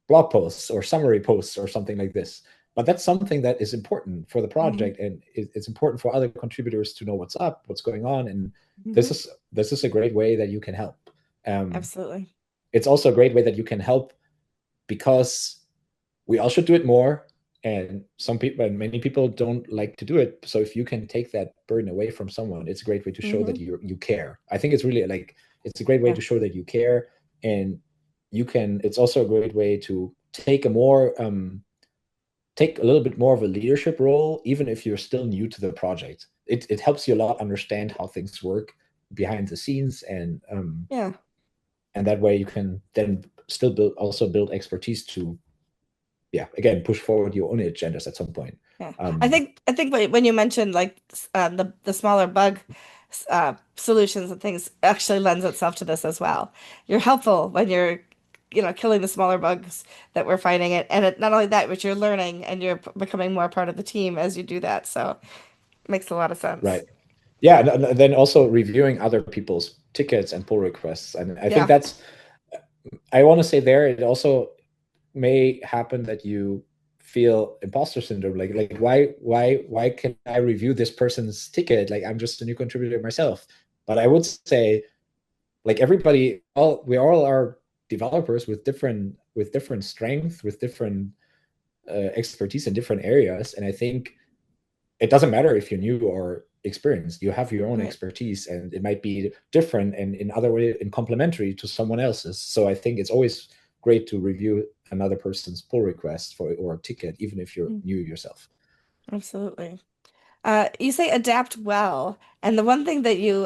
blog posts or summary posts or something like this. But that's something that is important for the Hmm. project, and it's important for other contributors to know what's up, what's going on, and Hmm. this is a great way that you can help. Um, Absolutely. it's also a great way that you can help, because we all should do it more, and many people don't like to do it. So if you can take that burden away from someone, it's a great way to show that Hmm. you care. I think it's really like, it's a great way Yeah. to show that you care. And it's also a great way to take a little bit more of a leadership role, even if you're still new to the project. It helps you a lot understand how things work behind the scenes, Yeah. and that way you can then still build expertise to, yeah, again, push forward your own agendas at some point. Yeah, um I think when you mentioned like the smaller bug solutions and things actually lends itself to this as well. You're helpful when you're, killing the smaller bugs that we're fighting it, and not only that, but you're learning and you're becoming more part of the team as you do that. So it makes a lot of sense. right. Yeah, and then also reviewing other people's tickets and pull requests. And I think Yeah. that's, I want to say there, it also may happen that you feel imposter syndrome, like why can I review this person's ticket? Like, I'm just a new contributor myself. But I would say, like everybody, all we all are developers with different strength, with different expertise in different areas. And I think it doesn't matter if you're new or experienced. You have your own Right. expertise, and it might be different and in other way in complementary to someone else's. So I think it's always great to review another person's pull request for or ticket, even if you're Mm, new yourself. absolutely. You say adapt well, and the one thing that you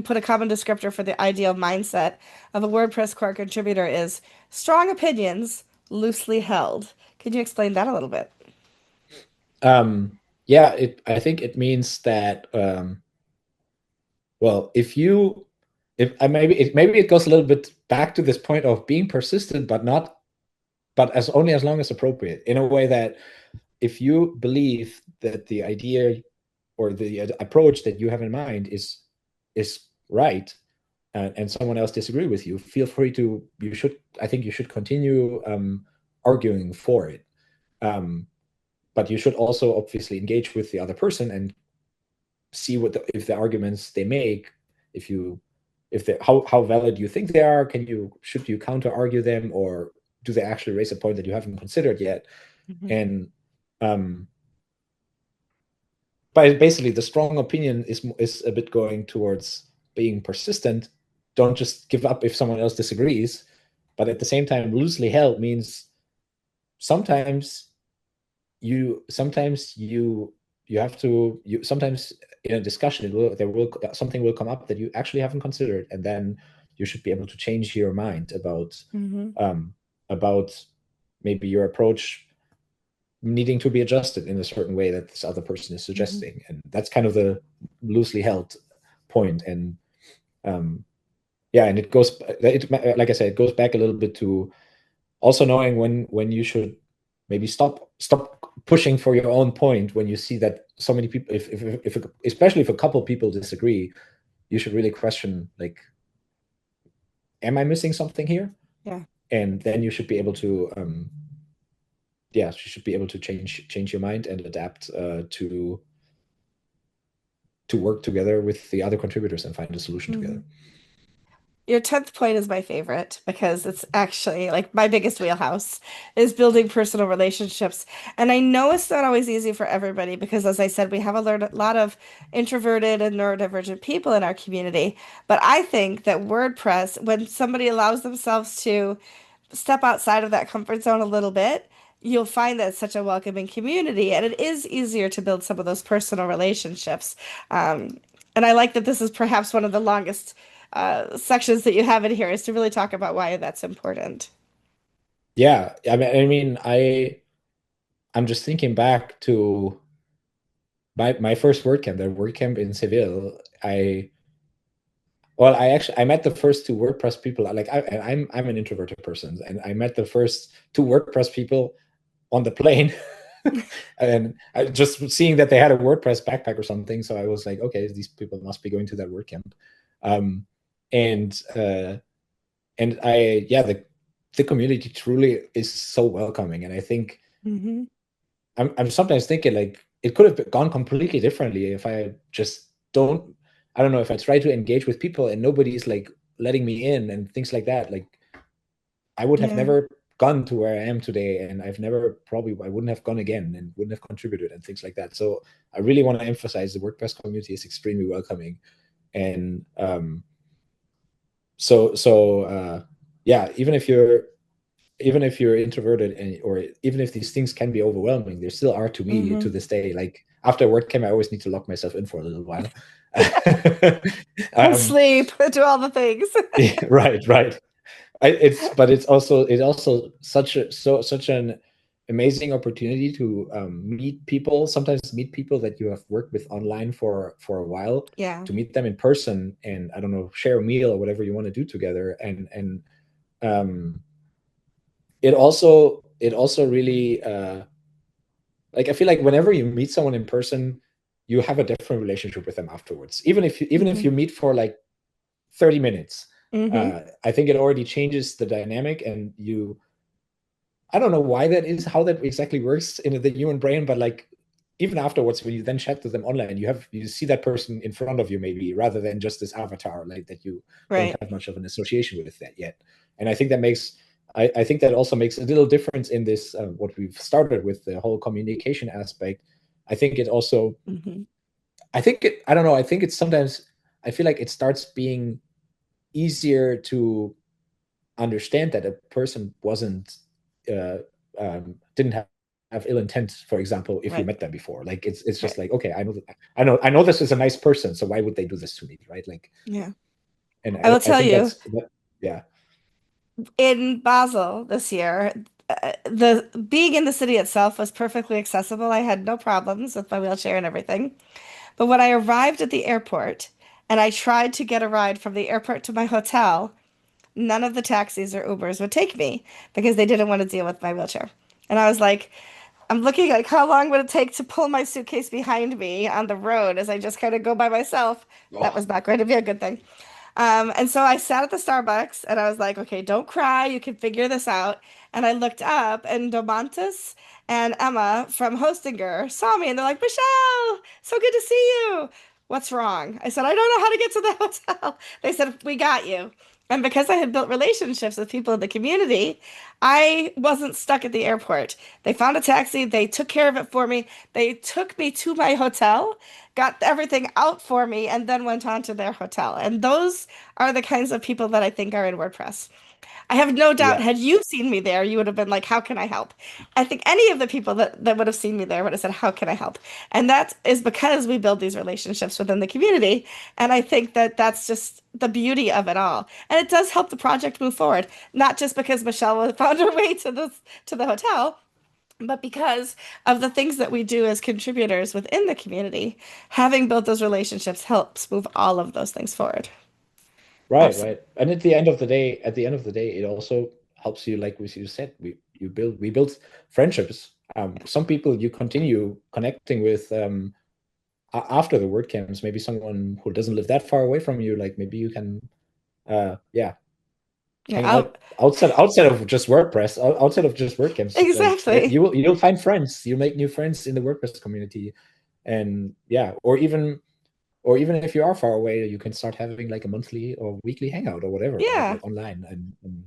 put a common descriptor for the ideal mindset of a WordPress core contributor is strong opinions, loosely held. Could you explain that a little bit? Yeah, I think it means that well, if maybe it goes a little bit back to this point of being persistent, but not but as only as long as appropriate, in a way that if you believe that the idea or the approach that you have in mind is right, and someone else disagree with you, feel free to you should I think you should continue arguing for it. But you should also obviously engage with the other person and see if the arguments they make, if you if they how valid you think they are. Should you counter argue them, or do they actually raise a point that you haven't considered yet? Mhm. And um, but basically, the strong opinion is a bit going towards being persistent. Don't just give up if someone else disagrees. But at the same time, loosely held means sometimes you have to you sometimes in a discussion there will something will come up that you actually haven't considered, and then you should be able to change your mind Hmm. um about maybe your approach needing to be adjusted in a certain way that this other person is Hmm. suggesting. And that's kind of the loosely held point. And um yeah, and like I said, it goes back a little bit to also knowing when you should maybe stop pushing for your own point when you see that so many people, if especially if a couple people disagree, you should really question, like, am I missing something here? Yeah. And then you should be able to yeah, you should be able to change your mind and adapt to work together with the other contributors and find a solution Hmm. together. Your 10th point is my favorite because it's actually like my biggest wheelhouse is building personal relationships. And I know it's not always easy for everybody because, as I said, we have lot of introverted and neurodivergent people in our community. But I think that WordPress, when somebody allows themselves to step outside of that comfort zone a little bit, you'll find that it's such a welcoming community, and it is easier to build some of those personal relationships. Um, and I like that this is perhaps one of the longest sections that you have in here is to really talk about why that's important. Yeah, I'm just thinking back to my first WordCamp, that WordCamp in Seville. I met the first two WordPress people. Like I'm an introverted person, and I met the first two WordPress people on the plane, and I just seeing that they had a WordPress backpack or something. So I was like, okay, these people must be going to that WordCamp. Um, and yeah, the community truly is so welcoming, and I think Hmm. I'm sometimes thinking like it could have gone completely differently if I just don't I don't know, if I try to engage with people and nobody's like letting me in and things like that. Like I would have Yeah. never gone to where I am today, and I wouldn't have gone again and wouldn't have contributed and things like that. So I really want to emphasize the WordPress community is extremely welcoming. And yeah, even if you're introverted, or even if these things can be overwhelming, there still are to me to Hmm. this day. Like after WordCamp, I always need to lock myself in for a little while. Go um, sleep, do all the things. yeah, right. It's also such an amazing opportunity to meet people. Sometimes meet people that you have worked with online for a while, Yeah. to meet them in person, and I don't know, share a meal or whatever you want to do together. And um, it also really like I feel like whenever you meet someone in person, you have a different relationship with them afterwards. Even if you Hmm. meet for like 30 minutes, Hmm. I think it already changes the dynamic. And I don't know why that is, how that exactly works in the human brain, but like even afterwards, when you then chat to them online, you see that person in front of you, maybe, rather than just this avatar, like that you don't Right. have much of an association with that yet. And I think that makes I think that also makes a little difference in this what we've started with, the whole communication aspect. I think it also Hmm. I don't know, I think it's sometimes I feel like it starts being easier to understand that a person wasn't didn't have ill intent, for example, if you Right. met them before. Like it's just Right. like, okay, I know this is a nice person, so why would they do this to me, right? Like, Yeah. and I will I tell think you, yeah. in Basel this year, the being in the city itself was perfectly accessible. I had no problems with my wheelchair and everything. But when I arrived at the airport and I tried to get a ride from the airport to my hotel, none of the taxis or Ubers would take me because they didn't want to deal with my wheelchair. And I was like, I'm looking like how long would it take to pull my suitcase behind me on the road as I just kind of go by myself? That Oh, was not going to be a good thing. And so I sat at the Starbucks and I was like, okay, don't cry. You can figure this out. And I looked up and Domantas and Emma from Hostinger saw me and they're like, Michelle, so good to see you. What's wrong? I said, I don't know how to get to the hotel. They said, we got you. And because I had built relationships with people in the community, I wasn't stuck at the airport. They found a taxi, they took care of it for me. They took me to my hotel, got everything out for me, and then went on to their hotel. And those are the kinds of people that I think are in WordPress. I have no doubt, yeah, had you seen me there, you would have been like, how can I help? I think any of the people that would have seen me there would have said, how can I help? And that is because we build these relationships within the community. And I think that that's just the beauty of it all. And it does help the project move forward, not just because Michelle found her way to the hotel, but because of the things that we do as contributors within the community. Having built those relationships helps move all of those things forward. right, Absolutely. right. And at the end of the day, it also helps you, like you said, we build friendships. Some people you continue connecting with after the word camps. Maybe someone who doesn't live that far away from you, like maybe you can yeah, Yeah, hang out outside of just WordPress, outside of just WordCamps. Like exactly. you'll find friends. You'll make new friends in the WordPress community, and yeah, or even if you are far away, you can start having like a monthly or weekly hangout or whatever, right? Yeah. Like online, and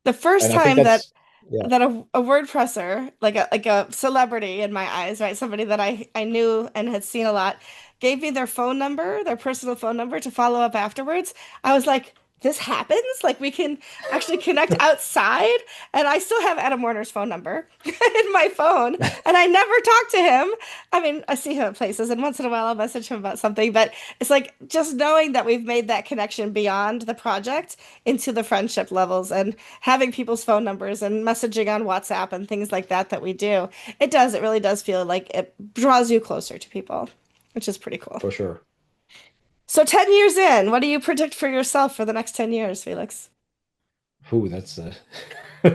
The first I think time that that's yeah. a WordPresser, like a celebrity in my eyes, right? Somebody that I knew and had seen a lot, gave me their phone number, their personal phone number to follow up afterwards. I was like, this happens? Like we can actually connect outside? And I still have Adam Warner's phone number in my phone, and I never talk to him. I mean, I see him at places, and once in a while I'll message him about something, but it's like just knowing that we've made that connection beyond the project into the friendship levels and having people's phone numbers and messaging on WhatsApp and things like that that we do. It really does feel like it draws you closer to people, which is pretty cool. For sure. So 10 years in, what do you predict for yourself for the next 10 years, Felix? Who that's I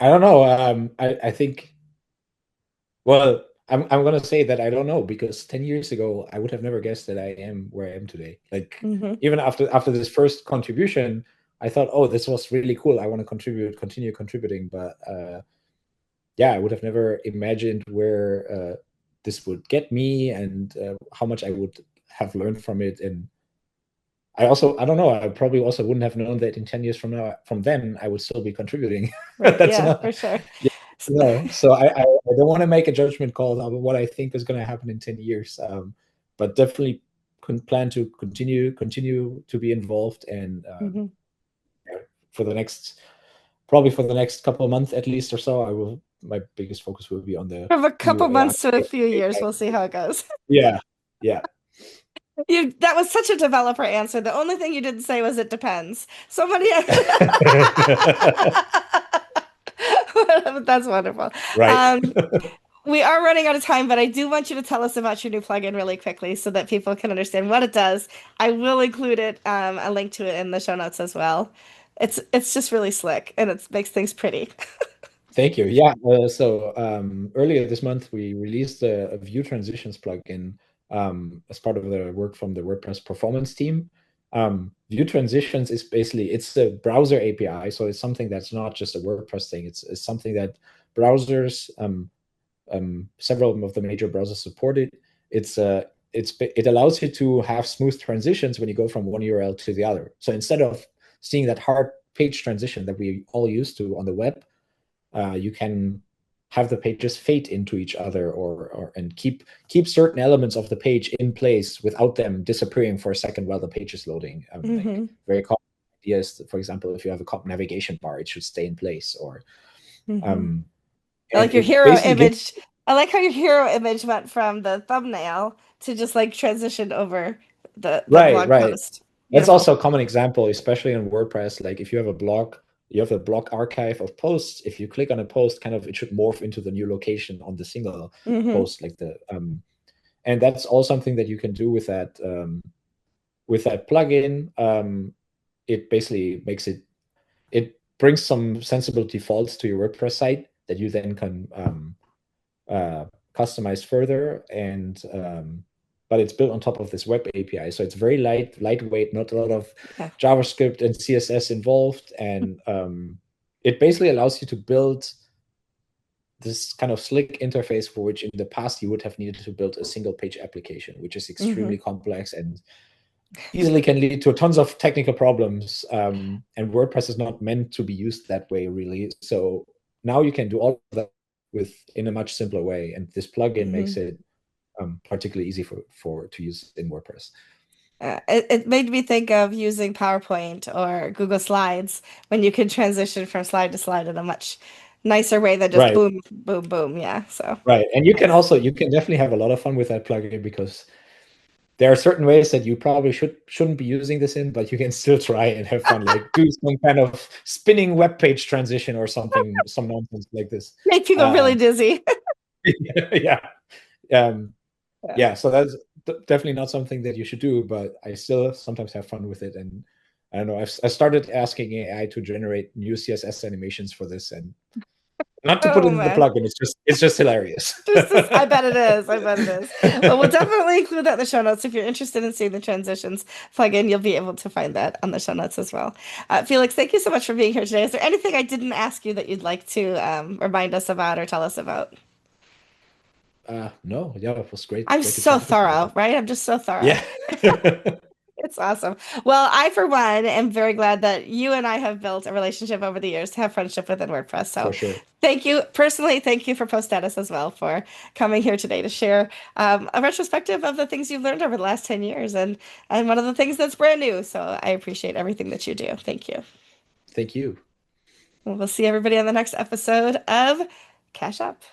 don't know. I think well, I'm gonna say that I don't know, because 10 years ago I would have never guessed that I am where I am today. Like Hmm. even after this first contribution, I thought, oh, this was really cool. I want to continue contributing, but yeah, I would have never imagined where this would get me, and how much I would have learned from it. And I don't know, I probably also wouldn't have known that in 10 years from then I would still be contributing. Right. That's Yeah, not for sure. yeah, no. So I don't want to make a judgment call on what I think is going to happen in 10 years. But definitely plan to continue to be involved, and Hmm. yeah, for the next probably for the next couple of months at least or so, my biggest focus will be on the From a new couple AI. months to a few years, we'll see how it goes. Yeah, yeah. That was such a developer answer. The only thing you didn't say was it depends. So many. That's wonderful. Right. Um, we are running out of time, but I do want you to tell us about your new plugin really quickly so that people can understand what it does. I will include a link to it in the show notes as well. It's just really slick and it makes things pretty. Thank you. Yeah. So earlier this month, we released a Vue transitions plugin as part of the work from the WordPress performance team. Vue transitions is basically it's a browser API, so it's something that's not just a WordPress thing. It's something that browsers several of the major browsers support it. It allows you to have smooth transitions when you go from one URL to the other. So instead of seeing that hard page transition that we all used to on the web, you can have the pages fade into each other, or and keep certain elements of the page in place without them disappearing for a second while the page is loading. Like Hmm. very common ideas, for example, if you have a navigation bar, it should stay in place, or Hmm. um, I and like your it hero basically gives image. I like how your hero image went from the thumbnail to just like transition over the right, blog right. post. That's Beautiful. also a common example, especially in WordPress. Like if you have a blog, you have a blog archive of posts. If you click on a post, kind of it should morph into the new location on the single Hmm. post, like and that's all something that you can do with that plugin. It basically it brings some sensible defaults to your WordPress site that you then can uh, customize further, and but it's built on top of this web API, so it's very lightweight, not a lot of Yeah. JavaScript and CSS involved, and it basically allows you to build this kind of slick interface for which in the past you would have needed to build a single page application, which is extremely Hmm. complex and easily can lead to tons of technical problems. And WordPress is not meant to be used that way, really. So now you can do all of that with in a much simpler way, and this plugin makes Hmm. it particularly easy for to use in WordPress. It made me think of using PowerPoint or Google Slides when you can transition from slide to slide in a much nicer way than just Right, boom, boom, boom. Yeah. So right, and you can nice. also you can definitely have a lot of fun with that plugin, because there are certain ways that you probably shouldn't be using this in, but you can still try and have fun, like do some kind of spinning web page transition or something, some nonsense like this. Make people really Um, dizzy. yeah, um, Yeah. yeah. So that's definitely not something that you should do, but I still sometimes have fun with it. And I don't know, I started asking AI to generate new CSS animations for this, and not to put Oh it in the man. plugin. It's just hilarious. Just this, I bet it is. I bet it is. Well, we'll definitely include that in the show notes. If you're interested in seeing the transitions plugin, you'll be able to find that on the show notes as well. Felix, thank you so much for being here today. Is there anything I didn't ask you that you'd like to remind us about or tell us about? No, yeah, it was I'm great to so chat with you. thorough, right? I'm just so thorough. Yeah, It's awesome. Well, I, for one, am very glad that you and I have built a relationship over the years to have friendship within WordPress. for So sure. thank you. Personally, thank you for Post Status as well for coming here today to share a retrospective of the things you've learned over the last 10 years and one of the things that's brand new. So I appreciate everything that you do. Thank you. Thank you. We'll see everybody on the next episode of Cash Up.